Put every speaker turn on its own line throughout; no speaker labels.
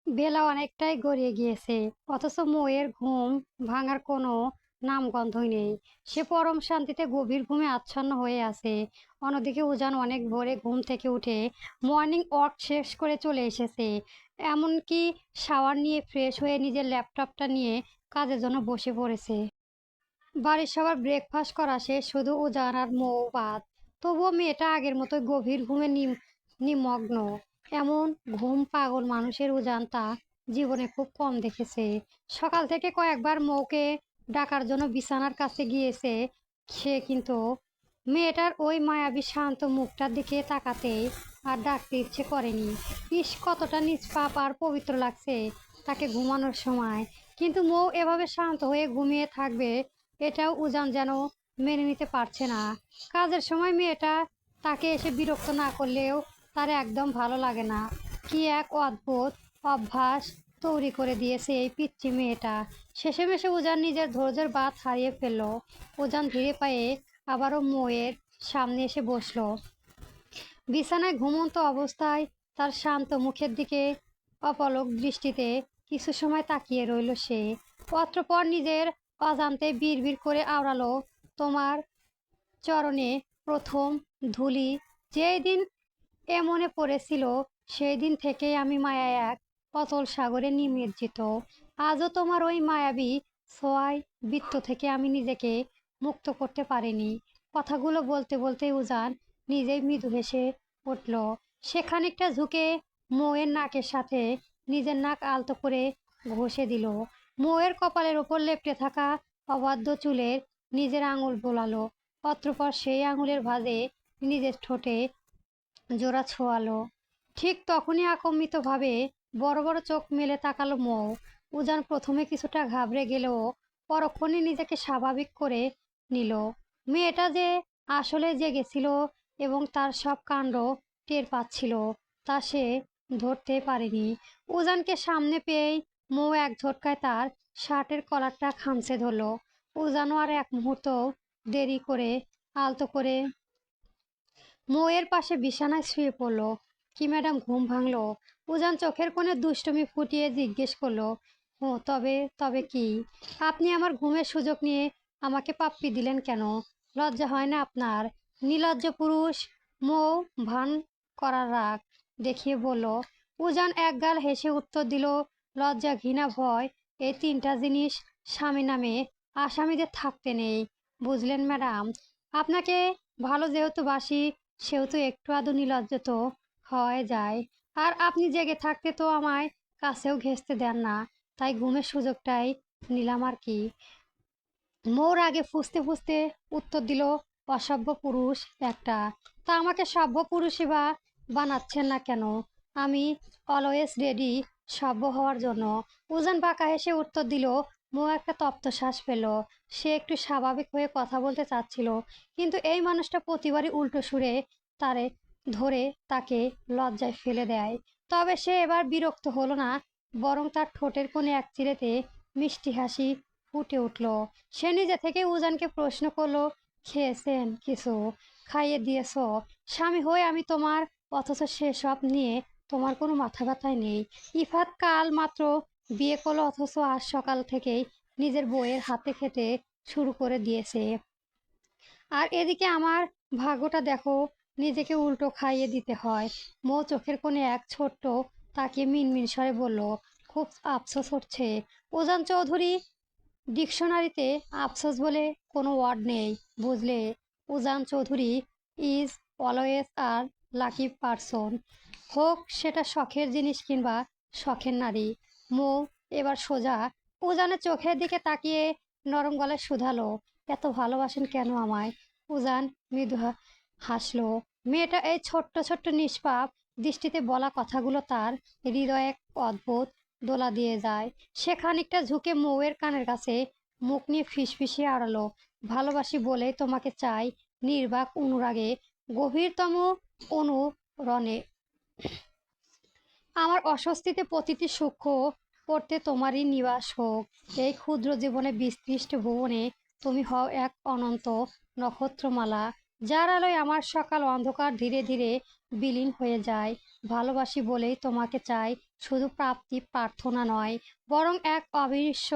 বেলা অনেকটাই গড়িয়ে গিয়েছে, অথচ মৌয়ের ঘুম ভাঙার কোনো নামগন্ধই নেই। সে পরম শান্তিতে গভীর ঘুমে আচ্ছন্ন হয়ে আছে। অন্যদিকে উজান অনেক ভোরে ঘুম থেকে উঠে মর্নিং ওয়াক শেষ করে চলে এসেছে। এমনকি শাওয়ার নিয়ে ফ্রেশ হয়ে নিজের ল্যাপটপটা নিয়ে কাজের জন্য বসে পড়েছে। বাড়ির সবার ব্রেকফাস্ট করা শেষ, শুধু উজান আর মৌ বাদ। তবুও মেয়েটা আগের মতোই গভীর ঘুমে নিমগ্ন। এমন ঘুম পাগল মানুষের উজান তা জীবনে খুব কম দেখেছে। সকাল থেকে কয়েকবার মৌকে ডাকার জন্য বিছানার কাছে গিয়েছে সে, কিন্তু মেয়েটার ওই মায়াবী শান্ত মুখটার দিকে তাকাতেই আর ডাকতে ইচ্ছে করেনি। ইস, কতটা নিষ্পাপ আর পবিত্র লাগছে তাকে ঘুমানোর সময়। কিন্তু মৌ এভাবে শান্ত হয়ে ঘুমিয়ে থাকবে এটাও উজান যেন মেনে নিতে পারছে না। কাজের সময় মেয়েটা তাকে এসে বিরক্ত না করলেও তার একদম ভালো লাগে না। কি এক অদ্ভুত অভ্যাস তৈরি করে দিয়েছে এই পিচ্চি মেয়েটা। শেষেমেশে উজান নিজের ধৈর্যের বাঁধ হারিয়ে ফেলল। উজান ধীরে পায়ে আবারও মৌয়ের সামনে এসে বসলো। বিছানায় ঘুমন্ত অবস্থায় তার শান্ত মুখের দিকে অপলক দৃষ্টিতে কিছু সময় তাকিয়ে রইল সে। অতঃপর নিজের অজান্তে বিড়বিড় করে আওড়ালো, তোমার চরণে প্রথম ধূলি যেই দিন এ মনে পড়েছিল, সেই দিন থেকেই আমি মায়ায় এক অতল সাগরে নিমজ্জিত। আজও তোমার ওই মায়াবী ছোঁয়ায় বৃত্ত থেকে আমি নিজেকে মুক্ত করতে পারিনি। কথাগুলো বলতে বলতে উজান নিজেই মৃদু হেসে উঠল। সে খানিকটা ঝুঁকে মৌয়ের নাকের সাথে নিজের নাক আলতো করে ঘষে দিল। মৌয়ের কপালের ওপর লেপ্টে থাকা অবাধ্য চুলের নিজের আঙুল বোলালো। অতঃপর সেই আঙুলের ভাঁজে নিজের ঠোঁটে জোড়া ছোঁয়ালো। ঠিক তখনই আকম্মিতভাবে বড় বড় চোখ মেলে তাকালো মৌ। উজান প্রথমে কিছুটা ঘাবড়ে গেলেও পরক্ষণে নিজেকে স্বাভাবিক করে নিল। মেয়েটা যে আসলে জেগেছিল এবং তার সব কাণ্ড টের পাচ্ছিল তা সে ধরতে পারেনি। উজানকে সামনে পেয়েই মৌ এক ঝটকায় তার শার্টের কলারটা খামচে ধরল। উজানও আর এক মুহূর্ত দেরি করে আলতো করে মৌয়ের পাশে বিছানায় শুয়ে পড়ল। কি ম্যাডাম, ঘুম ভাঙলো? উজান চোখের কোণে দুষ্টুমি ফুটিয়ে জিজ্ঞেস করলো। ও, তবে তবে কি? আপনি আমার ঘুমের সুযোগ নিয়ে আমাকে পাপ্পি দিলেন কেন? লজ্জা হয় না আপনার? নির্লজ্জ পুরুষ। মৌ ভান করার রাগ দেখিয়ে বলল। উজান একগাল হেসে উত্তর দিল, লজ্জা, ঘৃণা, ভয়, এই তিনটা জিনিস স্বামী নামে আসামিদের থাকতে নেই, বুঝলেন ম্যাডাম? আপনাকে ভালো যেহেতু বাসি, সেহেতু একটু আধটু নির্লজ্জ তো হওয়াই যায়। আর আপনি জেগে থাকতে তো আমায় কাছেও ঘেঁষতে দেন না, তাই ঘুমের সুযোগটাই নিলাম আর কি। মৌর আগে ফুঁসতে ফুঁসতে উত্তর দিল, অসভ্য পুরুষ একটা। তা আমাকে সভ্য পুরুষই বা বানাচ্ছেন না কেন? আমি অলওয়েজ রেডি সভ্য হওয়ার জন্য। উজান বাঁকা হেসে উত্তর দিল। মৌ একটা তপ্ত শ্বাস পেল। সে একটু স্বাভাবিক হয়ে কথা বলতে চাচ্ছিল, কিন্তু এই মানুষটা প্রতিবারই উল্টো সুরে তারে ধরে তাকে লজ্জায় ফেলে দেয়। তবে সে এবার বিরক্ত হলো না, বরং তার ঠোঁটের কোণে এক চিরেতে মিষ্টি হাসি ফুটে উঠল। সে নিজে থেকে উজানকে প্রশ্ন করলো, খেয়েছেন কিছু? খাইয়ে দিয়েছ? স্বামী হয়ে আমি তোমার, অথচ সেসব নিয়ে তোমার কোনো মাথা ব্যথাই নেই। ইফাত কাল মাত্র বিয়ে করলো, অথচ আজ সকাল থেকেই নিজের বউয়ের হাতে খেতে শুরু করে দিয়েছে। আর এদিকে আমার ভাগ্যটা দেখো, নিজেকে উল্টো খাইয়ে দিতে হয়। মৌ চোখের কোণে এক ছোট্ট তাকিয়ে মিনমিন স্বরে বলল, খুব আফসোস হচ্ছে। উজান চৌধুরী, ডিকশনারিতে আফসোস বলে কোনো ওয়ার্ড নেই, বুঝলে? Ujan Chowdhury is always a lucky person, হোক সেটা শখের জিনিস কিংবা শখের নারী। মৌ এবার সোজা উজানের চোখের দিকে তাকিয়ে নরম গলায় শুধালো, এত ভালোবাসেন কেন আমায়? উজান মৃদু হাসলো। মেয়েটা এই ছোট্ট ছোট্ট নিষ্পাপ দৃষ্টিতে বলা কথাগুলো তার হৃদয়ে এক অদ্ভুত দোলা দিয়ে যায়। সে খানিকটা ঝুঁকে মৌয়ের কানের কাছে মুখ নিয়ে ফিসফিসিয়ে আড়ালো, ভালোবাসি বলেই তোমাকে চাই, নির্বাক অনুরাগে, গভীরতম অনুরণে। আমার অস্বস্তিতে প্রতিটি সূক্ষ্ম পড়তে তোমারই নিবাস হোক। এই ক্ষুদ্র জীবনে বিস্তৃষ্ট ভুবনে তুমি হও এক অনন্ত নক্ষত্রমালা, যার আলোয় আমার সকাল অন্ধকার ধীরে ধীরে বিলীন হয়ে যায়। ভালোবাসি বলেই তোমাকে চাই, শুধু প্রাপ্তি প্রার্থনা নয়, বরং এক অবিশ্ব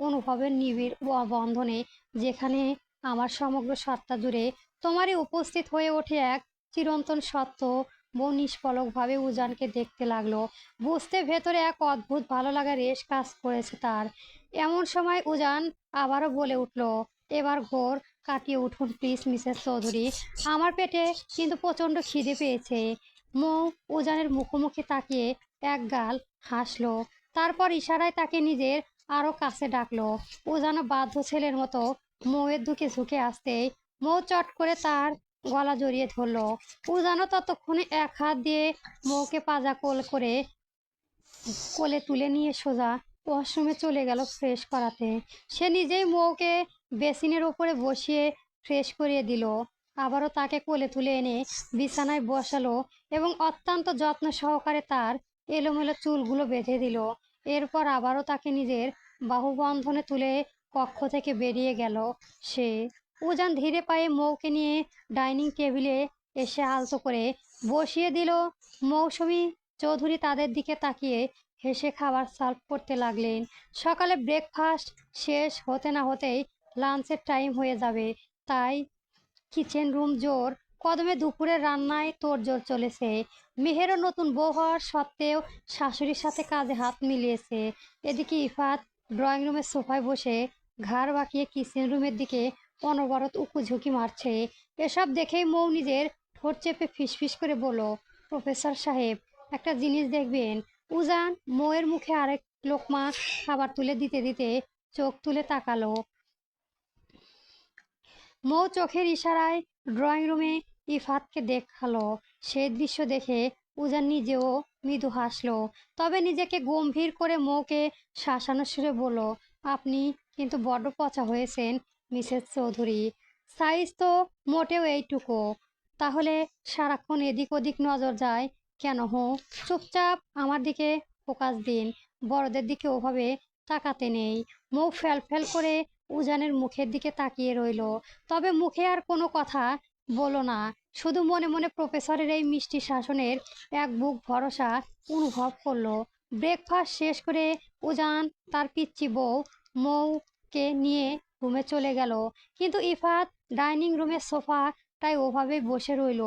অনুভবের নিবিড় বন্ধনে, যেখানে আমার সমগ্র সত্তা জুড়ে তোমারই উপস্থিত হয়ে ওঠে এক চিরন্তন সত্য। বউ নিষ্পলকভাবে উজানকে দেখতে লাগলো, বুঝতে ভেতরে এক অদ্ভুত ভালো লাগা রেশ কাজ করেছে তার। এমন সময় উজান আবারও বলে উঠল, এবার ঘোর কাটিয়ে উঠুন প্লিজ মিসেস চৌধুরী, আমার পেটে কিন্তু প্রচন্ড খিদে পেয়েছে। মৌ উজানের মুখোমুখি তাকিয়ে এক গাল হাসলো, তারপর ইশারায় তাকে নিজের আরো কাছে ডাকলো। উজানও বাধ্য ছেলের মতো মৌয়ের দিকে ঝুঁকে আসতেই মৌ চট করে তার গলা জড়িয়ে ধরলো। উজানও ততক্ষণে এক হাত দিয়ে মৌকে পাজা করে কোলে তুলে নিয়ে সোজা ওয়াশরুমে চলে গেল ফ্রেশ করাতে। সে নিজেই মৌকে বেসিনের ওপরে বসিয়ে ফ্রেশ করিয়ে দিল, আবারও তাকে কোলে তুলে এনে বিছানায় বসালো এবং অত্যন্ত যত্ন সহকারে তার এলোমেলো চুলগুলো বেঁধে দিল। এরপর আবারও তাকে নিজের বাহুবন্ধনে তুলে কক্ষ থেকে বেরিয়ে গেল সে। উজান ধীরে পায়ে মৌকে নিয়ে ডাইনিং টেবিলে এসে আলতো করে বসিয়ে দিল। মৌসুমী চৌধুরী তাদের দিকে তাকিয়ে হেসে খাবার সার্ভ করতে লাগলেন। সকালে ব্রেকফাস্ট শেষ হতে না হতেই লাঞ্চের টাইম হয়ে যাবে, তাই কিচেন রুম জোর কদমে দুপুরের রান্নায় তোড়জোড় চলেছে। মেহেরও নতুন বউ হওয়ার সত্ত্বেও শাশুড়ির সাথে কাজে হাত মিলিয়েছে। এদিকে ইফাত ড্রয়িং রুমের সোফায় বসে ঘাড় বাঁকিয়ে কিচেন রুমের দিকে অনবরত উঁকুঝুঁকি মারছে। এসব দেখেই মৌ নিজের ঠোঁট চেপে ফিসফিস করে বলল, প্রফেসর সাহেব, একটা জিনিস দেখবেন। উজান মৌয়ের মুখে আরেক লোকমা খাবার তুলে দিতে দিতে চোখ তুলে তাকালো। মৌ চোখের ইশারায় ড্রয়িং রুমে ইফাতকে দেখালো। সেই দৃশ্য দেখে উজান নিজেও মৃদু হাসলো, তবে নিজেকে গম্ভীর করে মৌকে শাসানোর সুরে বলল, আপনি কিন্তু বড্ড পচা হয়েছেন মিসেস চৌধুরী। সাইজ তো মোটেও এইটুকু, তাহলে সারাক্ষণ এদিক ওদিক নজর যায় কেন? চুপচাপ আমার দিকে ফোকাস দিন, বড়দের দিকে ওভাবে তাকাতে নেই। মৌ ফ্যাল ফ্যাল করে উজানের মুখের দিকে তাকিয়ে রইল, তবে মুখে আর কোনো কথা বলো না, শুধু মনে মনে প্রফেসরের এই মিষ্টি শাসনের এক বুক ভরসা অনুভব করলো। ব্রেকফাস্ট শেষ করে উজান তার পিচ্চি বউ মৌকে নিয়ে রুমে চলে গেল, কিন্তু ইফাত ডাইনিং রুমের সোফাটায় ওভাবে বসে রইল।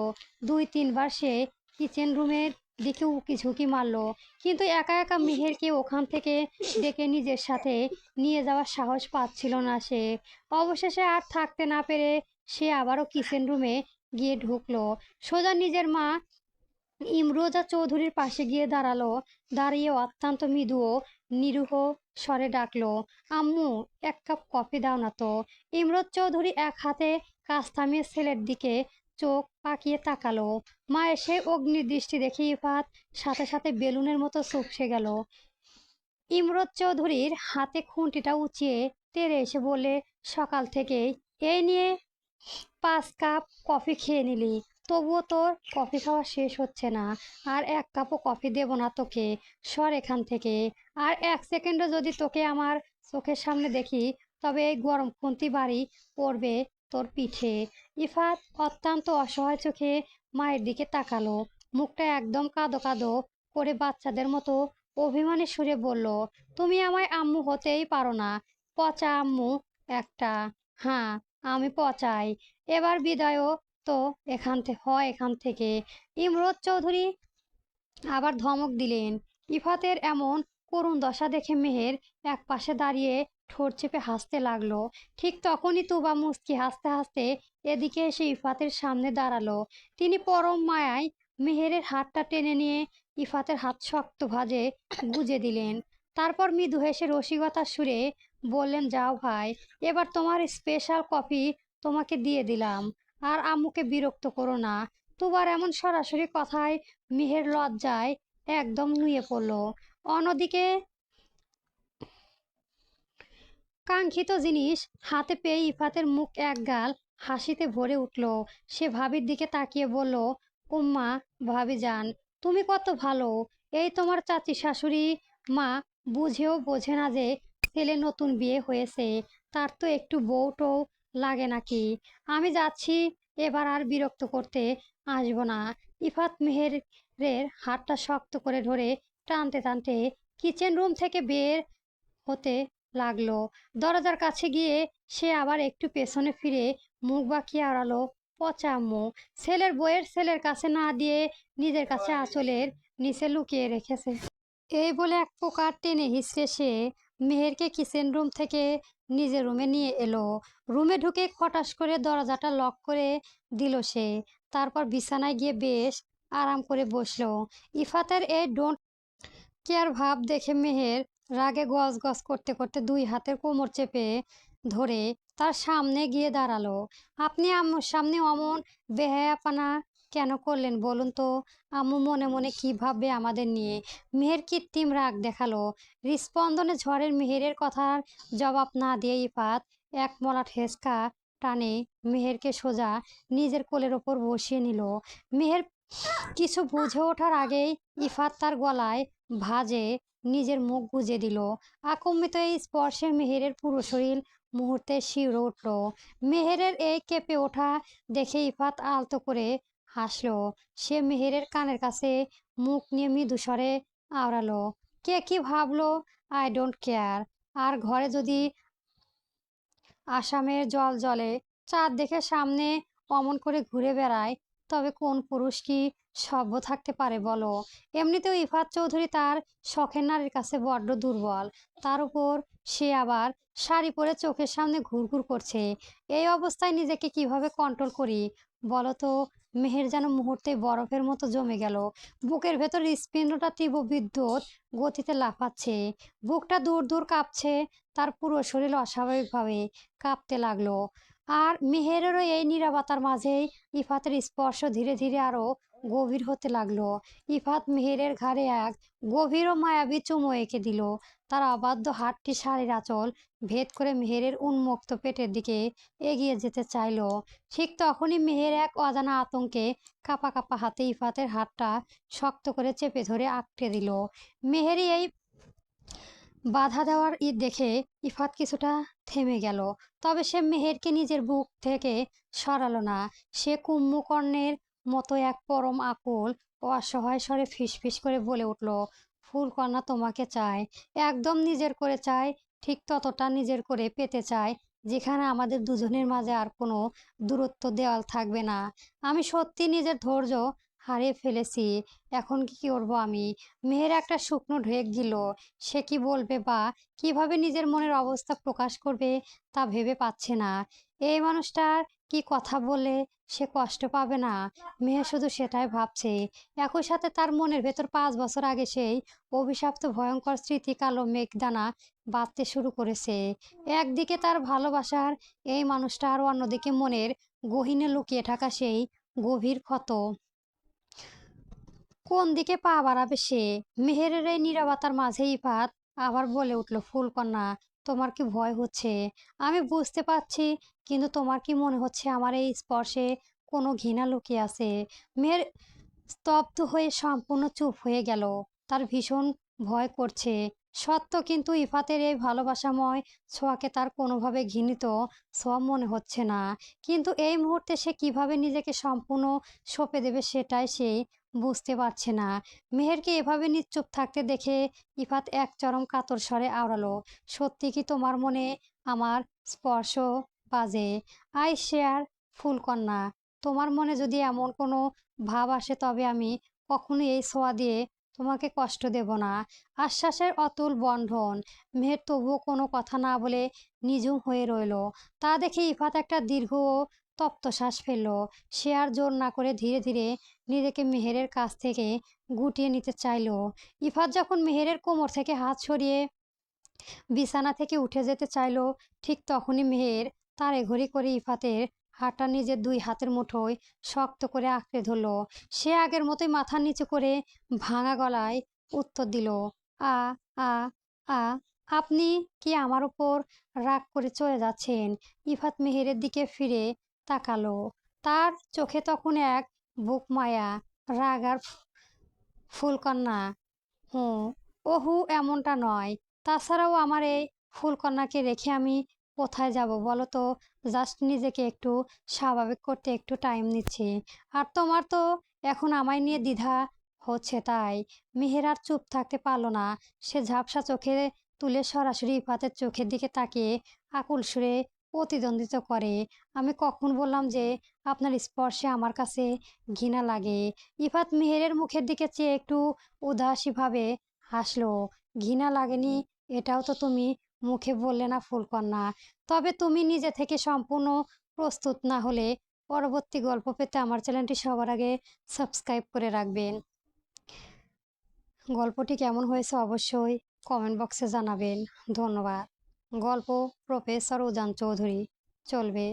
দুই তিনবার সে কিচেন রুমের দিকে উকি ঝুঁকি মারলো, কিন্তু একা একা মেহেরকে ওখান থেকে ডেকে নিজের সাথে নিয়ে যাওয়ার সাহস পাচ্ছিল না সে। অবশেষে আর থাকতে না পেরে সে আবারও কিচেন রুমে গিয়ে ঢুকলো। সোজা নিজের মা ইমরোজা চৌধুরীর পাশে গিয়ে দাঁড়ালো। দাঁড়িয়ে অত্যন্ত মৃদু ও নিরীহ স্বরে ডাকলো, আম্মু, এক কাপ কফি দাও না তো। ইমরোজ চৌধুরী এক হাতে কাজ থামিয়ে ছেলের দিকে চোখ পাকিয়ে তাকালো। মায়ের সেই অগ্নিদৃষ্টি দেখে ইফাত সাথে সাথে বেলুনের মতো চুপসে গেল। ইমরোজ চৌধুরীর হাতে খুন্তিটা উঁচিয়ে তেড়ে এসে বলে, সকাল থেকেই এই নিয়ে 5 কাপ কফি খেয়ে নিলি, তবুও তোর কফি খাওয়া শেষ হচ্ছে না। আর এক কাপও কফি দেব না তোকে, সর এখান থেকে। আর এক সেকেন্ডও যদি তোকে আমার চোখের সামনে দেখি, তবে এই গরম খুন্তি বাড়ি পড়বে তোর পিঠে। ইফাত অত্যন্ত অসহায় চোখে মায়ের দিকে তাকালো, মুখটা একদম কাঁদো কাঁদো করে বাচ্চাদের মতো অভিমানী সুরে বলল, তুমি আমায় আম্মু হতেই পারো না, পচা আম্মু একটা। হ্যাঁ, আমি পচাই। এবার বিদায়ও তো এখান থেকে। ইমরোজ চৌধুরী আবার ধমক দিলেন। ইফাতের এমন করুণ দশা দেখে মেহের এক পাশে দাঁড়িয়ে ঠোঁট চেপে হাসতে লাগলো। ঠিক তখনই তুবা মুচকি হাসতে হাসতে এদিকে এসে ইফাতের সামনে দাঁড়ালো। তিনি পরম মায়ায় মেহেরের হাতটা টেনে নিয়ে ইফাতের হাত শক্ত ভাঁজে গুজে দিলেন। তারপর মৃদু হেসে রসিকতার সুরে বললেন, যাও ভাই, এবার তোমার স্পেশাল কফি তোমাকে দিয়ে দিলাম, আর আম্মুকে বিরক্ত করো না। তুবার এমন সরাসরি কথায় মিহের লজ্জায় একদম নুয়ে পড়ল। অন্যদিকে কাঙ্ক্ষিত জিনিস হাতে পেয়ে ইফাতের মুখ একগাল হাসিতে ভরে উঠল। সে ভাবির দিকে তাকিয়ে বলল, উম্মা, ভাবি যান, তুমি কত ভালো। এই তোমার চাচি শাশুড়ি মা বুঝেও বোঝে না যে ছেলে নতুন বিয়ে হয়েছে, তার তো একটু বউ টউ লাগে নাকি। আমি যাচ্ছি, এবার আর বিরক্ত করতে আসবো না। ইফাত মেহেরের হাতটা শক্ত করে ধরে টানতে টানতে কিচেন রুম থেকে বের হতে লাগলো। দরজার কাছে গিয়ে সে আবার একটু পেছনে ফিরে মুখ বাঁকিয়ে আওড়ালো, পচা আম্মু। বইয়ের ছেলের কাছে না দিয়ে নিজের কাছে আঁচলের নিচে লুকিয়ে রেখেছে। এই বলে এক প্রকার টেনে হিঁচড়ে সে মেহেরকে কিচেন রুম থেকে নিজের রুমে নিয়ে এলো। রুমে ঢুকে খটাস করে দরজাটা লক করে দিল সে। তারপর বিছানায় গিয়ে বেশ আরাম করে বসলো। ইফাতের এই ডোন্ট কেয়ার ভাব দেখে মেহের রাগে গজ গজ করতে করতে দুই হাতের কোমর চেপে ধরে তার সামনে গিয়ে দাঁড়ালো। আপনি আম্মুর সামনে অমন বেহায়াপনা কেন করলেন বলুন তো? আম্মু মনে মনে কি ভাববে আমাদের নিয়ে? মেহের কৃত্রিম রাগ দেখালো। হৃস্পন্দনে ঝড়ের মেহেরের কথার জবাব না দিয়ে ইফাত এক মলাট হেঁচকা টানে মেহেরকে সোজা নিজের কোলের ওপর বসিয়ে নিল। মেহের কিছু বুঝে ওঠার আগেই ইফাত তার গলায় ভাঁজে নিজের মুখ গুজে দিল। আকম্মিত এই স্পর্শে মেহেরের পুরো শরীর মুহূর্তে শিউরে উঠল। মেহেরের এই কেঁপে ওঠা দেখে ইফাত আলতো করে হাসলো। সে মেহেরের কানের কাছে মুখ নিয়ে মৃদু স্বরে আওড়ালো, কে কি ভাবলো, আই ডোন্ট কেয়ার। আর ঘরে যদি আসামের জল জলে চাঁদ দেখে সামনে অমন করে ঘুরে বেড়ায়, তবে কোন পুরুষ কি সভ্য থাকতে পারে বলো? এমনিতেও ইফাত চৌধুরী তার শখের নারীর কাছে বড্ড দুর্বল। তার উপর সে আবার শাড়ি পরে চোখের সামনে ঘুরঘুর করছে। এই অবস্থায় নিজেকে কিভাবে কন্ট্রোল করি বলো তো? মেহের যেন মুহূর্তে বরফের মতো জমে গেল। বুকের ভেতর হৃৎপিণ্ডটা তীব্র বিদ্যুৎ গতিতে লাফাচ্ছে। বুকটা দূর দূর কাঁপছে। তার পুরো শরীর অস্বাভাবিকভাবে কাঁপতে লাগলো। আর মেহেরেরও এই নীরবতার মাঝেই ইফাতের স্পর্শ ধীরে ধীরে আরো গভীর হতে লাগলো। ইফাত মেহেরের ঘাড়ে এক গভীর ও মায়াবী চুমু এঁকে দিল। তার অবাধ্য হাতটি শাড়ির আঁচল ভেদ করে মেহেরের উন্মুক্ত পেটের দিকে এগিয়ে যেতে চাইল। ঠিক তখনই মেহের এক অজানা আতঙ্কে কাঁপা কাঁপা হাতে ইফাতের হাতটা শক্ত করে চেপে ধরে আঁকড়ে দিল। মেহেরই এই বাধা দেওয়ার দেখে ইফাত কিছুটা থেমে গেল। তবে সে মেহেরকে নিজের বুক থেকে সরালো না। সে কুম্ভকর্ণের মতো এক পরম আকুল ও অসহায় স্বরে ফিসফিস করে বলে উঠল, ফুলকন্যা তোমাকে চায়, একদম নিজের করে চায়, ঠিক ততটা নিজের করে পেতে চায় যেখানে আমাদের দুজনের মাঝে আর কোনো দূরত্ব দেওয়াল থাকবে না। আমি সত্যি নিজের ধৈর্য হারিয়ে ফেলেছি। এখন কি করবো আমি? মেহের একটা শুকনো ঢেক দিল। সে কি বলবে বা কিভাবে নিজের মনের অবস্থা প্রকাশ করবে তা ভেবে পাচ্ছে না। এই মানুষটার কি কথা বলে সে কষ্ট পাবে না? মেয়ে শুধু সেটাই ভাবছে। একই সাথে তার মনের ভেতর 5 বছর আগে সেই অভিশপ্ত ভয়ঙ্কর স্মৃতি কালো মেঘদানা বাঁধতে শুরু করেছে। একদিকে তার ভালোবাসার এই মানুষটা, আর অন্যদিকে মনের গহীনে লুকিয়ে থাকা সেই গভীর ক্ষত। কোন দিকে পা বাড়াবে সে? মেহেরের এই নীরবতার মাঝে ইফাত আবার বলে উঠল, ফুলকন্যা তোমার কি ভয় হচ্ছে? আমি বুঝতে পারছি, কিন্তু তোমার কি মনে হচ্ছে আমার এই স্পর্শে কোনো ঘৃণা লুকিয়ে আছে? মেহের স্তব্ধ হয়ে সম্পূর্ণ চুপ হয়ে গেল। তার ভীষণ ভয় করছে সত্য, কিন্তু ইফাতের এই ভালোবাসাময় ছোঁয়াকে তার কোনোভাবে ঘৃণিত ছোঁয়া মনে হচ্ছে না। কিন্তু এই মুহূর্তে সে কিভাবে নিজেকে সম্পূর্ণ সঁপে দেবে সেটাই সে বুঝতে পারছে না। মেহেরকে এভাবে নিশ্চুপ থাকতে দেখে ইফাত এক চরম কাতর স্বরে আওড়ালো, সত্যি কি তোমার মনে আমার স্পর্শ বাজে? আই শেয়ার ফুলকন্যা, তোমার মনে যদি এমন কোনো ভাব আসে তবে আমি কখনো এই ছোঁয়া দিয়ে তোমাকে কষ্ট দেব না। আশ্বাসের অতুল বন্ধন। মেহের তবুও কোনো কথা না বলে নিঝুম হয়ে রইল। তা দেখে ইফাত একটা দীর্ঘ ও তপ্ত শ্বাস ফেলল। সে আর জোর না করে ধীরে ধীরে নিজেকে মেহেরের কাছ থেকে গুটিয়ে নিতে চাইল। ইফাত যখন মেহেরের কোমর থেকে হাত সরিয়ে বিছানা থেকে উঠে যেতে চাইল, ঠিক তখনই মেহের তাড়াহুড়ো করে ইফাতের হাতটা নিজের দুই হাতের মুঠোয় শক্ত করে আঁকড়ে ধরল। সে আগের মতোই মাথা নিচু করে ভাঙা গলায় উত্তর দিল, আ আ আ আপনি কি আমার উপর রাগ করে চলে যাচ্ছেন? ইফাত মেহেরের দিকে ফিরে তাকালো। তার চোখে তখন এক বুক মায়া, রাগ আর ফুলকন্যা। হুঁ, ওহু এমনটা নয়। তাছাড়াও আমার এই ফুলকন্যাকে রেখে আমি কোথায় যাব বলো তো? জাস্ট নিজেকে একটু স্বাভাবিক করতে একটু টাইম নিচ্ছি। আর তোমার তো এখন আমায় নিয়ে দ্বিধা হচ্ছে তাই। মেহের আর চুপ থাকতে পারল না। সে ঝাপসা চোখে তুলে সরাসরি ইফাতের চোখের দিকে তাকিয়ে আকুল সুরে প্রতিদ্বন্দ্বিতা করে, আমি কখন বললাম যে আপনার স্পর্শে আমার কাছে ঘৃণা লাগে? ইফাত মেহেরের মুখের দিকে চেয়ে একটু উদাসীভাবে হাসলো। ঘৃণা লাগেনি এটাও তো তুমি মুখে বললে না ফুলকন্যা। তবে তুমি নিজে থেকে সম্পূর্ণ প্রস্তুত না হলে পরবর্তী গল্প পেতে আমার চ্যানেলটি সবার আগে সাবস্ক্রাইব করে রাখবেন। গল্পটি কেমন হয়েছে অবশ্যই কমেন্ট বক্সে জানাবেন। ধন্যবাদ। গল্প প্রফেসর উজান চৌধুরী। চলবে।